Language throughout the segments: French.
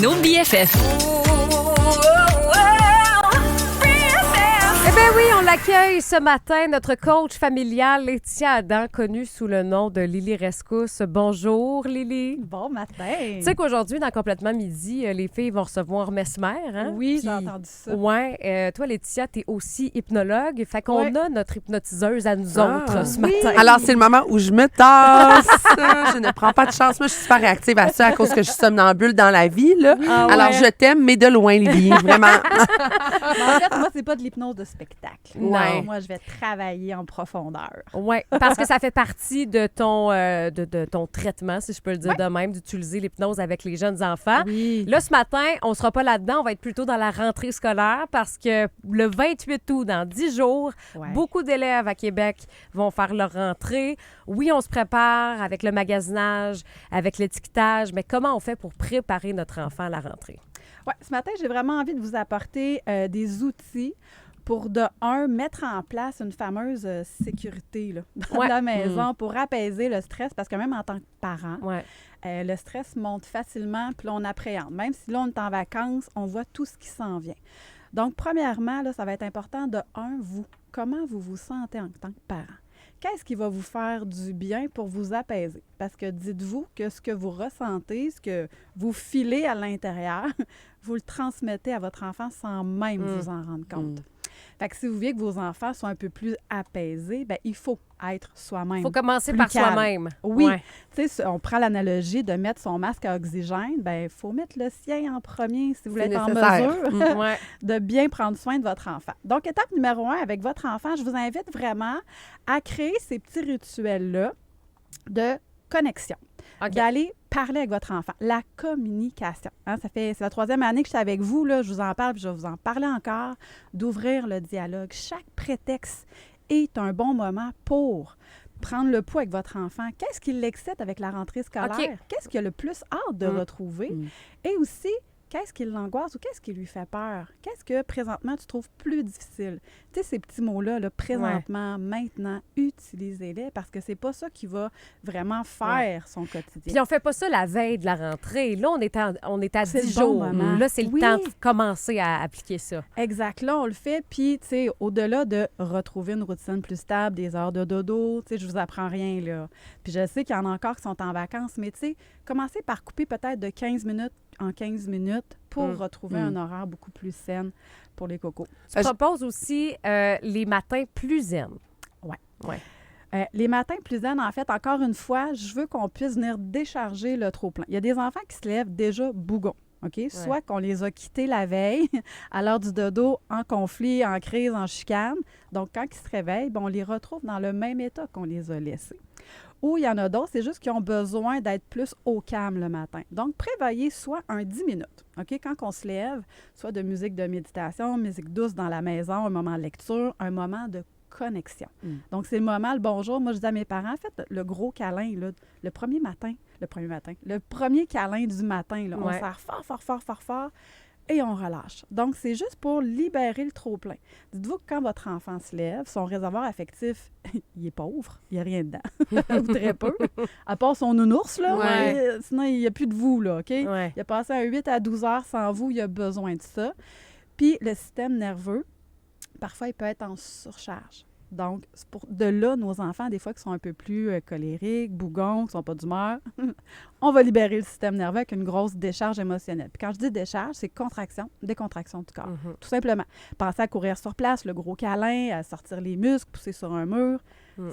Nos BFF. Eh bien oui, on l'accueille ce matin, notre coach familial Laetitia Adam, connue sous le nom de Lily Rescousse. Bonjour Lily. Bon matin. Tu sais qu'aujourd'hui, dans Complètement Midi, les filles vont recevoir Mesmer. Hein? Oui, j'ai entendu ça. Oui, toi Laetitia, tu es aussi hypnologue. Fait qu'on a notre hypnotiseuse à nous autres ce oui. matin. Alors, c'est le moment où je me tasse. Je ne prends pas de chance. Moi, je suis super réactive à ça à cause que je suis somnambule dans la vie. Là. Ah Alors, ouais. je t'aime, mais de loin, Lily. Vraiment. Mais en fait, moi, c'est pas de l'hypnose de spectacle. Ouais. Moi, je vais travailler en profondeur. Oui, parce que ça fait partie de ton, de ton traitement, si je peux le dire de même, d'utiliser l'hypnose avec les jeunes enfants. Oui. Là, ce matin, on ne sera pas là-dedans. On va être plutôt dans la rentrée scolaire parce que le 28 août, dans 10 jours, Ouais. beaucoup d'élèves à Québec vont faire leur rentrée. Oui, on se prépare avec le magasinage, avec l'étiquetage, mais comment on fait pour préparer notre enfant à la rentrée? Ouais, ce matin, j'ai vraiment envie de vous apporter des outils pour, de un, mettre en place une fameuse sécurité là, dans Ouais. la maison pour apaiser le stress, parce que même en tant que parent, Ouais. le stress monte facilement, puis là, on appréhende. Même si là, on est en vacances, on voit tout ce qui s'en vient. Donc, premièrement, là, ça va être important de, un, vous. Comment vous vous sentez en tant que parent? Qu'est-ce qui va vous faire du bien pour vous apaiser? Parce que dites-vous que ce que vous ressentez, ce que vous filez à l'intérieur, vous le transmettez à votre enfant sans même vous en rendre compte. Fait que si vous voulez que vos enfants soient un peu plus apaisés, bien, il faut être soi-même. Il faut commencer plus par calme. soi-même. Oui. Ouais. Tu sais, on prend l'analogie de mettre son masque à oxygène. Bien, il faut mettre le sien en premier si vous voulez C'est être en nécessaire. mesure Ouais. de bien prendre soin de votre enfant. Donc, étape numéro 1, avec votre enfant, je vous invite vraiment à créer ces petits rituels-là de connexion. OK. D'aller parler avec votre enfant. La communication. Hein, c'est la 3e année que je suis avec vous. Là, je vous en parle, puis je vais vous en parler encore. D'ouvrir le dialogue. Chaque prétexte est un bon moment pour prendre le pouls avec votre enfant. Qu'est-ce qui l'excite avec la rentrée scolaire? OK. Qu'est-ce qu'il a le plus hâte de retrouver? Et aussi, qu'est-ce qui l'angoisse ou qu'est-ce qui lui fait peur? Qu'est-ce que présentement tu trouves plus difficile? Tu sais, ces petits mots-là, là, présentement, maintenant, utilisez-les parce que c'est pas ça qui va vraiment faire son quotidien. Puis on fait pas ça la veille de la rentrée. Là, on est à C'est 10 le bon jours. moment. Là, c'est le Oui. temps de commencer à appliquer ça. Exact. Là, on le fait. Puis, tu sais, au-delà de retrouver une routine plus stable, des heures de dodo, tu sais, je vous apprends rien, là. Puis je sais qu'il y en a encore qui sont en vacances, mais tu sais, commencez par couper peut-être de 15 minutes en 15 minutes pour retrouver un horaire beaucoup plus sain pour les cocos. Tu proposes aussi les matins plus zen. Ouais. Ouais. Les matins plus zen, en fait, encore une fois, je veux qu'on puisse venir décharger le trop-plein. Il y a des enfants qui se lèvent déjà bougons, OK? Soit qu'on les a quittés la veille, à l'heure du dodo, en conflit, en crise, en chicane. Donc, quand ils se réveillent, on les retrouve dans le même état qu'on les a laissés. Ou il y en a d'autres, c'est juste qu'ils ont besoin d'être plus au calme le matin. Donc, prévoyez soit un 10 minutes, OK? Quand on se lève, soit de musique de méditation, musique douce dans la maison, un moment de lecture, un moment de connexion. Donc, c'est le moment, le bonjour. Moi, je dis à mes parents, faites le gros câlin, là, le premier câlin du matin, là, on Ouais. serre fort, fort, fort, fort, fort, et on relâche. Donc, c'est juste pour libérer le trop-plein. Dites-vous que quand votre enfant se lève, son réservoir affectif, il est pauvre, il n'y a rien dedans, ou très peu, à part son nounours, là, Ouais. mais sinon, il n'y a plus de vous, là, OK? Ouais. Il a passé un 8 à 12 heures sans vous, il a besoin de ça. Puis, le système nerveux, parfois, il peut être en surcharge. Donc, c'est de là, nos enfants, des fois, qui sont un peu plus colériques, bougons, qui ne sont pas d'humeur, on va libérer le système nerveux avec une grosse décharge émotionnelle. Puis quand je dis décharge, c'est contraction, décontraction du corps, tout simplement. Pensez à courir sur place, le gros câlin, à sortir les muscles, pousser sur un mur,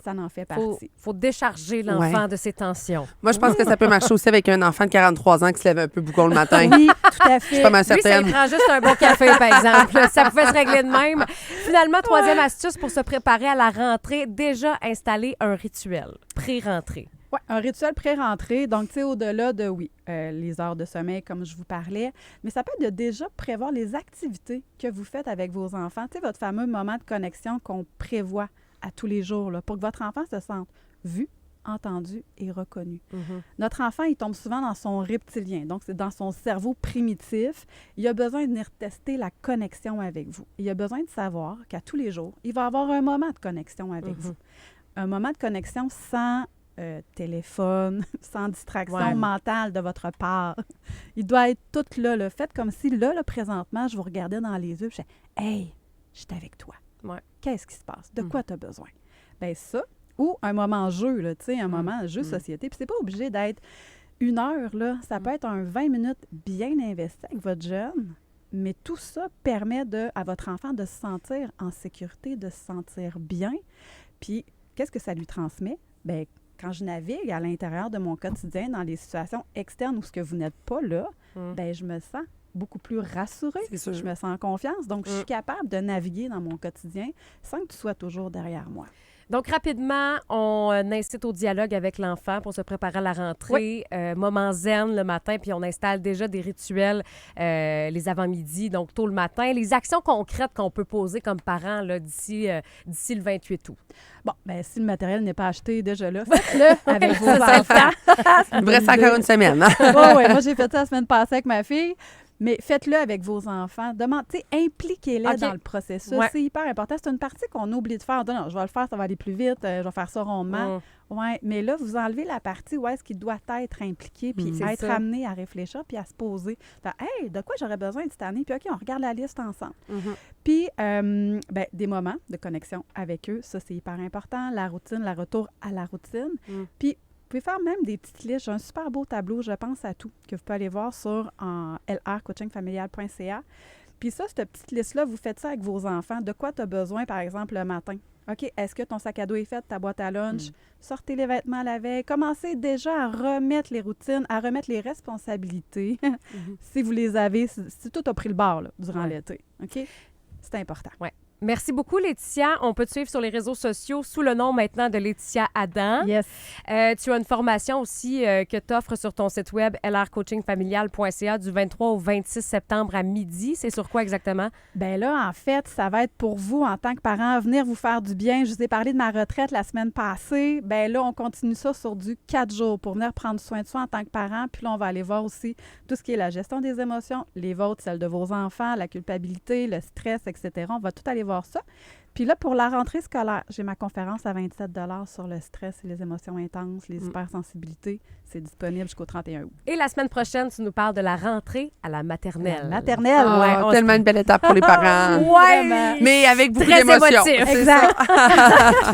ça en fait partie. Faut décharger l'enfant de ses tensions. Moi, je pense que ça peut marcher aussi avec un enfant de 43 ans qui se lève un peu bougon le matin. Oui, tout à Je suis fait. pas mal Lui, ça certaine. lui prend juste un bon café, par exemple. Ça pouvait se régler de même. Finalement, troisième astuce pour se préparer à la rentrée, déjà installer un rituel pré-rentrée. Oui, un rituel pré-rentrée. Donc, tu sais, au-delà de, les heures de sommeil, comme je vous parlais, mais ça peut être de déjà prévoir les activités que vous faites avec vos enfants. Tu sais, votre fameux moment de connexion qu'on prévoit à tous les jours, là, pour que votre enfant se sente vu, entendu et reconnu. Notre enfant, il tombe souvent dans son reptilien, donc c'est dans son cerveau primitif. Il a besoin de venir tester la connexion avec vous. Il a besoin de savoir qu'à tous les jours, il va avoir un moment de connexion avec vous. Un moment de connexion sans téléphone, sans distraction Ouais. mentale de votre part. Il doit être tout là, là. Faites comme si là, présentement, je vous regardais dans les yeux et je disais « Hey, je suis avec toi. Ouais. Qu'est-ce qui se passe? De quoi tu as besoin? » Bien ça, ou un moment jeu, là, tu sais, un moment jeu société. Puis c'est pas obligé d'être 1 heure, là. Ça peut être un 20 minutes bien investi avec votre jeune, mais tout ça permet à votre enfant de se sentir en sécurité, de se sentir bien. Puis, qu'est-ce que ça lui transmet? Bien, quand je navigue à l'intérieur de mon quotidien, dans les situations externes où ce que vous n'êtes pas là, bien, je me sens beaucoup plus rassurée. C'est sûr. Je me sens en confiance. Donc, je suis capable de naviguer dans mon quotidien sans que tu sois toujours derrière moi. Donc, rapidement, on incite au dialogue avec l'enfant pour se préparer à la rentrée. Moment zen le matin, puis on installe déjà des rituels les avant-midi, donc tôt le matin. Les actions concrètes qu'on peut poser comme parents là, d'ici le 28 août. Bon, bien, si le matériel n'est pas acheté déjà là, faites-le avec vos enfants. Il me reste encore une semaine. Hein? Oui, moi, j'ai fait ça la semaine passée avec ma fille. Mais faites-le avec vos enfants. Impliquez-les dans le processus. Ouais. C'est hyper important. C'est une partie qu'on oublie de faire. Non, je vais le faire, ça va aller plus vite. Je vais faire ça rondement. Ouais, mais là, vous enlevez la partie où est-ce qu'il doit être impliqué, puis C'est être ça. amené à réfléchir, puis à se poser. Faire, hey, de quoi j'aurais besoin cette année? Puis OK, on regarde la liste ensemble. Puis, des moments de connexion avec eux, ça, c'est hyper important. La routine, le retour à la routine. Puis, vous pouvez faire même des petites listes. J'ai un super beau tableau, je pense à tout, que vous pouvez aller voir sur lrcoachingfamilial.ca. Puis ça, cette petite liste-là, vous faites ça avec vos enfants. De quoi tu as besoin, par exemple, le matin? OK, est-ce que ton sac à dos est fait, ta boîte à lunch? Sortez les vêtements la veille. Commencez déjà à remettre les routines, à remettre les responsabilités. Si vous les avez, si tout a pris le bord là, durant l'été. OK? C'est important. Ouais. Merci beaucoup, Laetitia. On peut te suivre sur les réseaux sociaux sous le nom maintenant de Laetitia Adam. Yes. Tu as une formation aussi que tu offres sur ton site web lrcoachingfamilial.ca du 23 au 26 septembre à midi. C'est sur quoi exactement? Bien là, en fait, ça va être pour vous, en tant que parents, venir vous faire du bien. Je vous ai parlé de ma retraite la semaine passée. Bien là, on continue ça sur du 4 jours pour venir prendre soin de soi en tant que parent. Puis là, on va aller voir aussi tout ce qui est la gestion des émotions, les vôtres, celles de vos enfants, la culpabilité, le stress, etc. On va tout aller voir ça. Puis là, pour la rentrée scolaire, j'ai ma conférence à 27 $ sur le stress et les émotions intenses, les hypersensibilités. C'est disponible jusqu'au 31 août. Et la semaine prochaine, tu nous parles de la rentrée à la maternelle. Maternelle, Ah, on tellement une belle étape pour les parents. Ouais! Vraiment. Mais avec beaucoup Très d'émotions. émotif. C'est Exact. ça.